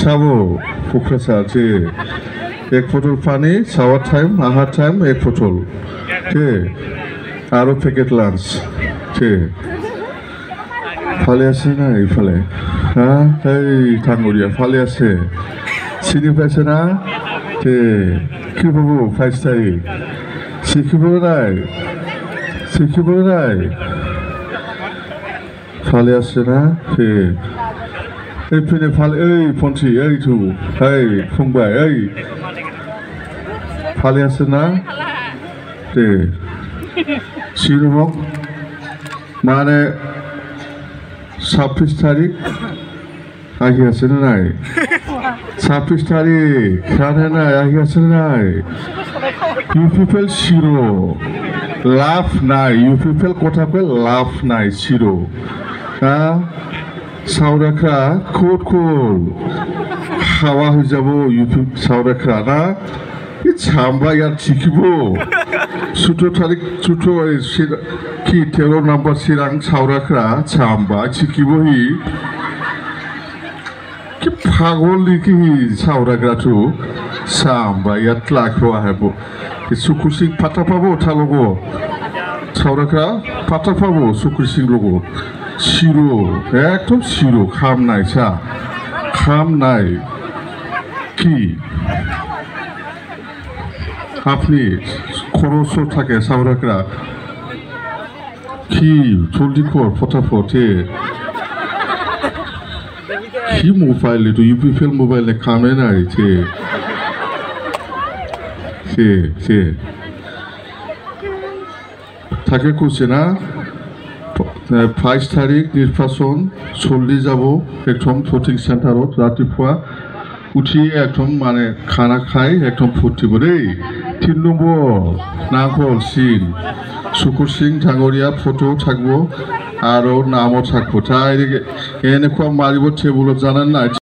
Chavo, Professor, एक foetal पानी, shower time, आहार time, एक फोटल, आरो पैकेट लंच, फाले आसे ना ये फाले, हाँ, थांगुरिया फाले आसे, सिनी पैसे ना, क्यों बाबू 5 तारीख, सिक्किम राय, फाले आसे ना, फिर फाले, पंची, तू, फंबाय, फाले आसे ना, सिरुमक, माने 26 तारीख, आगे आसे ना, 26 तारीख, खाने ना, आगे आसे ना, you people zero, laugh ना, you people कोटा पे laugh ना, zero, हाँ, साउरखा, कोल, हवा हो जाबो, you people साउरखा ना, ये चांबा यार चिकिबो, सुतो तारीख सुतो की 13 नंबर सिरांग साउरखा, चांबा चिकिबो ही कि पागल लिखी साउरखा तू चांबा यार लाखो है वो कि सुकुसिंग पता पाबो थालोगो साउरखा पता पाबो सुकुसिंग लोगो शिरो एक तो शिरो खाम नाई सा खाम नाई की আপনি খরচ থাকে সাউরাকরা কি জলদি কর ফটাফটে কি মোবাইল তো ইউপিএল মোবাইলে কামে না রে সে থাকে করছে না 5 তারিখ নির্বাচন চলি যাব একদম ভোটিং সেন্টারত ৰাতিপুৱা উঠি একদম মানে খানা খাই একদম ফুর্তি করে 3 নম্বর নাগল সিং শুকুর সিং ঠাঙ্গরিয়া ফটো থাকবো আর নামও থাকবো তাই এনেকুৱা মাৰিব টেবুলত জানেন না